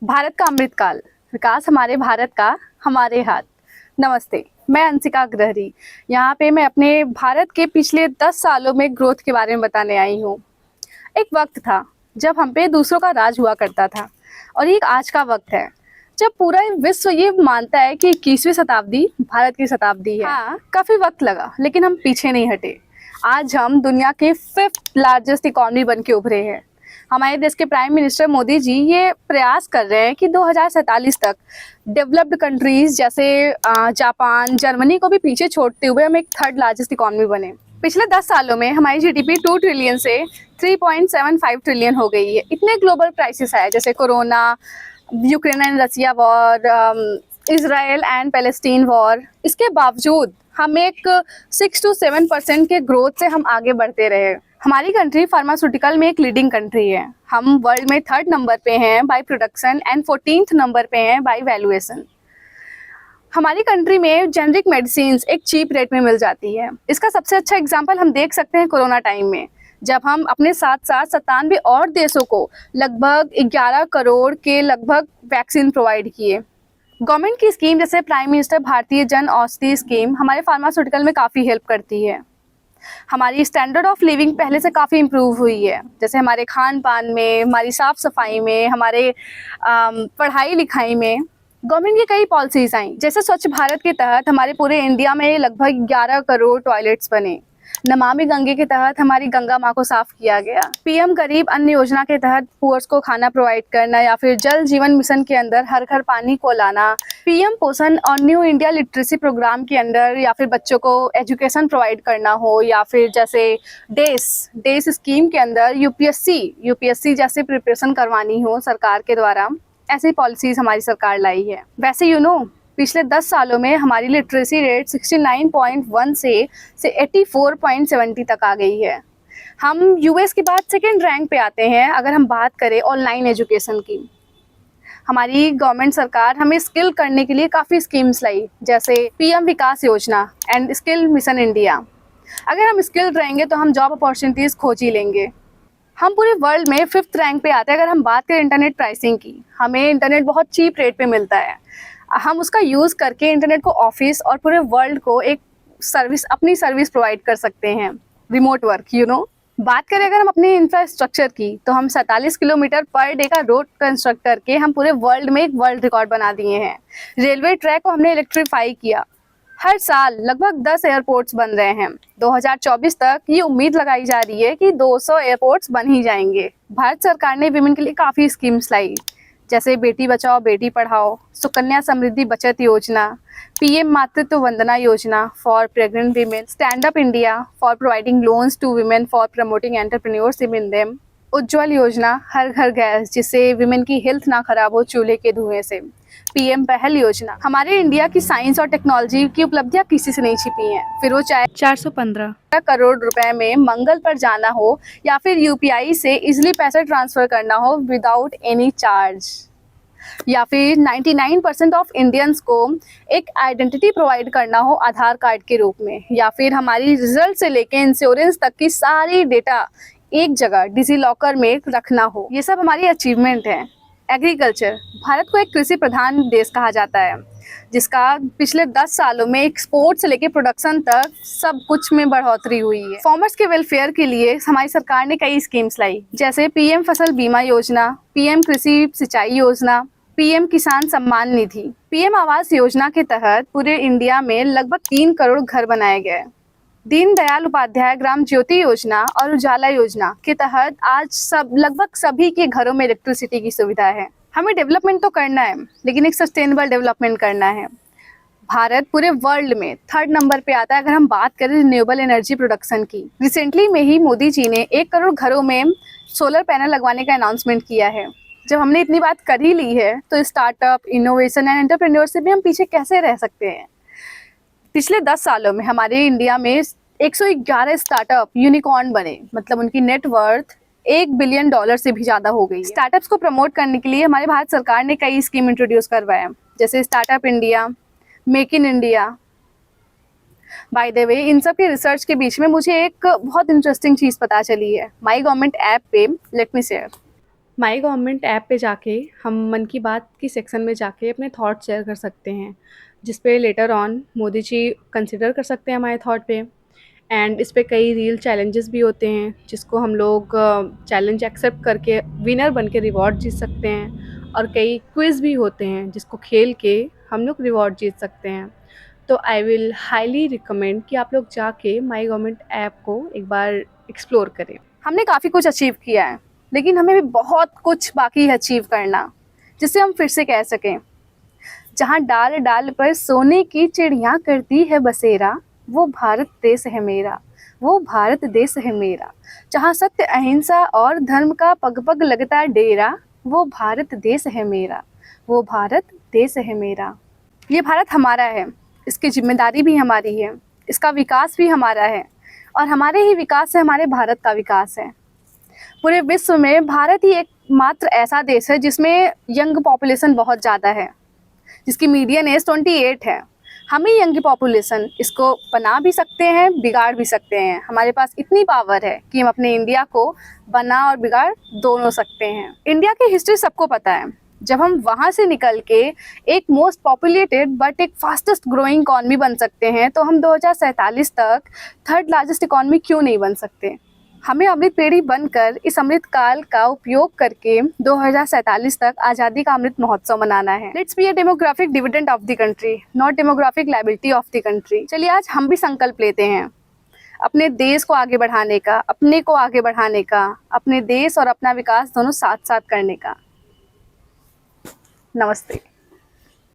भारत का अमृतकाल, विकास हमारे भारत का, हमारे हाथ। नमस्ते, मैं अंशिका अग्रहरी। यहाँ पे मैं अपने भारत के पिछले 10 सालों में ग्रोथ के बारे में बताने आई हूँ। एक वक्त था जब हम पे दूसरों का राज हुआ करता था, और एक आज का वक्त है जब पूरा विश्व ये मानता है कि 21वीं शताब्दी भारत की शताब्दी है। हाँ, काफी वक्त लगा, लेकिन हम पीछे नहीं हटे। आज हम दुनिया के 5th लार्जेस्ट इकोनॉमी बन के उभरे हैं। हमारे देश के प्राइम मिनिस्टर मोदी जी ये प्रयास कर रहे हैं कि 2047 तक डेवलप्ड कंट्रीज जैसे जापान, जर्मनी को भी पीछे छोड़ते हुए हम एक 3rd लार्जेस्ट इकोनॉमी बने। पिछले 10 सालों में हमारी जीडीपी 2 ट्रिलियन से 3.75 ट्रिलियन हो गई है। इतने ग्लोबल क्राइसिस आए जैसे corona, Ukraine and Russia war, Israel and Palestine war. इसके बावजूद हम एक 6 to 7% के ग्रोथ से हम आगे बढ़ते रहे। हमारी कंट्री फार्मास्यूटिकल में एक लीडिंग कंट्री है। हम वर्ल्ड में 3rd नंबर पे हैं by production and 14th number पे हैं बाय वैल्यूएशन। हमारी कंट्री में जेनरिक मेडिसिन एक चीप रेट में मिल जाती है। इसका सबसे अच्छा एग्जांपल हम देख सकते हैं कोरोना टाइम में, जब हम अपने साथ साथ 97 और देशों को लगभग 11 करोड़ के लगभग वैक्सीन प्रोवाइड किए। गवर्नमेंट की स्कीम जैसे प्राइम मिनिस्टर भारतीय जन औषधि स्कीम हमारे फार्मास्यूटिकल में काफ़ी हेल्प करती है। हमारी स्टैंडर्ड ऑफ लिविंग पहले से काफ़ी इम्प्रूव हुई है, जैसे हमारे खान पान में, हमारी साफ़ सफाई में, हमारे पढ़ाई लिखाई में। गवर्नमेंट की कई पॉलिसीज आई, जैसे स्वच्छ भारत के तहत हमारे पूरे इंडिया में लगभग 11 करोड़ टॉयलेट्स बने। नमामि गंगे के तहत हमारी गंगा माँ को साफ किया गया। पीएम गरीब अन्न योजना के तहत पुअर्स को खाना प्रोवाइड करना, या फिर जल जीवन मिशन के अंदर हर घर पानी को लाना। पीएम पोषण और न्यू इंडिया लिटरेसी प्रोग्राम के अंदर या फिर बच्चों को एजुकेशन प्रोवाइड करना हो, या फिर जैसे डेस स्कीम के अंदर यूपीएससी जैसे प्रिपरेशन करवानी हो सरकार के द्वारा, ऐसी पॉलिसीज हमारी सरकार लाई है। वैसे पिछले 10 सालों में हमारी लिटरेसी रेट 69.1 से 84.70 तक आ गई है। हम यूएस के बाद 2nd रैंक पे आते हैं अगर हम बात करें ऑनलाइन एजुकेशन की। हमारी गवर्नमेंट सरकार हमें स्किल करने के लिए काफ़ी स्कीम्स लाई, जैसे पीएम विकास योजना एंड स्किल मिशन इंडिया। अगर हम स्किल्ड रहेंगे तो हम जॉब अपॉर्चुनिटीज़ खोज ही लेंगे। हम पूरे वर्ल्ड में 5th रैंक पे आते हैं अगर हम बात करें इंटरनेट प्राइसिंग की। हमें इंटरनेट बहुत चीप रेट पे मिलता है। हम उसका यूज़ करके इंटरनेट को ऑफिस और पूरे वर्ल्ड को एक अपनी सर्विस प्रोवाइड कर सकते हैं, रिमोट वर्क। बात करें अगर हम अपने इंफ्रास्ट्रक्चर की, तो हम 47 किलोमीटर पर डे का रोड कंस्ट्रक्ट करके हम पूरे वर्ल्ड में एक वर्ल्ड रिकॉर्ड बना दिए हैं। रेलवे ट्रैक को हमने इलेक्ट्रीफाई किया। हर साल लगभग 10 एयरपोर्ट्स बन रहे हैं। 2024 तक ये उम्मीद लगाई जा रही है कि 200 एयरपोर्ट्स बन ही जाएंगे। भारत सरकार ने विमेन के लिए काफ़ी स्कीम्स लाई, जैसे बेटी बचाओ बेटी पढ़ाओ, सुकन्या समृद्धि बचत योजना, PM Matritva Vandana Yojana for pregnant women, stand up India for providing loans to women for promoting entrepreneurship in them, Ujjwal Yojana, हर घर गैस जिससे वीमेन की हेल्थ ना खराब हो चूल्हे के धुएं से, पीएम पहल योजना। हमारे इंडिया की साइंस और टेक्नोलॉजी की उपलब्धियां किसी से नहीं छिपी हैं, फिर वो चाहे 415 करोड़ रुपए में मंगल पर जाना हो, या फिर यूपीआई से इजिली पैसे ट्रांसफर करना हो विदाउट एनी चार्ज, या फिर 99% ऑफ इंडियंस को एक आइडेंटिटी प्रोवाइड करना हो आधार कार्ड के रूप में, या फिर हमारी रिजल्ट से लेके इंश्योरेंस तक की सारी डेटा एक जगह डिजी लॉकर में रखना हो। ये सब हमारी अचीवमेंट है। एग्रीकल्चर, भारत को एक कृषि प्रधान देश कहा जाता है, जिसका पिछले 10 सालों में एक्सपोर्ट से लेके प्रोडक्शन तक सब कुछ में बढ़ोतरी हुई है। फार्मर्स के वेलफेयर के लिए हमारी सरकार ने कई स्कीम्स लाई, जैसे पीएम फसल बीमा योजना, पीएम कृषि सिंचाई योजना, पीएम किसान सम्मान निधि। पीएम आवास योजना के तहत पूरे इंडिया में लगभग 3 करोड़ घर बनाए गए। दीनदयाल उपाध्याय ग्राम ज्योति योजना और उजाला योजना के तहत आज लगभग सभी के घरों में इलेक्ट्रिसिटी की सुविधा है। हमें डेवलपमेंट तो करना है, लेकिन एक सस्टेनेबल डेवलपमेंट करना है। भारत पूरे वर्ल्ड में 3rd नंबर पे आता है अगर हम बात करें रिन्यूएबल एनर्जी प्रोडक्शन की। रिसेंटली में ही मोदी जी ने 1 करोड़ घरों में सोलर पैनल लगवाने का अनाउंसमेंट किया है। जब हमने इतनी बात कर ही ली है, तो स्टार्टअप, इनोवेशन एंड एंटरप्रेन्योरशिप में हम पीछे कैसे रह सकते हैं। पिछले 10 सालों में हमारे इंडिया में 111 स्टार्टअप यूनिकॉर्न बने, मतलब उनकी नेटवर्थ $1 बिलियन से भी ज़्यादा हो गई। स्टार्टअप्स को प्रमोट करने के लिए हमारे भारत सरकार ने कई स्कीम इंट्रोड्यूस करवाए, जैसे startup India, make in India. By the way, इन सब के रिसर्च के बीच में मुझे एक बहुत इंटरेस्टिंग चीज़ पता चली है माई गवर्नमेंट ऐप पे। Let me share. My government app पे जाके हम मन की बात की सेक्शन में जाके अपने थॉट शेयर कर सकते हैं, जिस पे later on Modi ji consider कर सकते हैं हमारे थॉट पे। एंड इस पे कई रियल चैलेंजेस भी होते हैं, जिसको हम लोग चैलेंज एक्सेप्ट करके विनर बन के रिवॉर्ड जीत सकते हैं। और कई क्विज़ भी होते हैं जिसको खेल के हम लोग रिवॉर्ड जीत सकते हैं। तो आई विल हाईली रिकमेंड कि आप लोग जाके माई गवर्नमेंट ऐप को एक बार एक्सप्लोर करें। हमने काफ़ी कुछ अचीव किया है, लेकिन हमें भी बहुत कुछ बाकी है अचीव करना, जिससे हम फिर से कह सकें, जहाँ डाल डाल पर सोने की चिड़िया करती है बसेरा, वो भारत देश है मेरा, वो भारत देश है मेरा। जहाँ सत्य अहिंसा और धर्म का पग पग लगता डेरा, वो भारत देश है मेरा, वो भारत देश है मेरा। ये भारत हमारा है, इसकी जिम्मेदारी भी हमारी है, इसका विकास भी हमारा है, और हमारे ही विकास से हमारे भारत का विकास है। पूरे विश्व में भारत ही एक मात्र ऐसा देश है जिसमें यंग पॉपुलेशन बहुत ज़्यादा है, जिसकी मीडियन एज 28 है। हम ही यंग पॉपुलेशन इसको बना भी सकते हैं, बिगाड़ भी सकते हैं। हमारे पास इतनी पावर है कि हम अपने इंडिया को बना और बिगाड़ दोनों सकते हैं। इंडिया की हिस्ट्री सबको पता है। जब हम वहाँ से निकल के एक मोस्ट पॉपुलेटेड बट एक फास्टेस्ट ग्रोइंग इकॉनमी बन सकते हैं, तो हम 2047 तक थर्ड लार्जेस्ट इकॉनमी क्यों नहीं बन सकते। हमें अमृत पेड़ी बनकर इस अमृत काल का उपयोग करके 2047 तक आज़ादी का अमृत महोत्सव मनाना है। Let's be a demographic dividend of the country, not demographic liability of the country. चलिए आज हम भी संकल्प लेते हैं अपने देश को आगे बढ़ाने का, अपने को आगे बढ़ाने का, अपने देश और अपना विकास दोनों साथ साथ करने का। नमस्ते।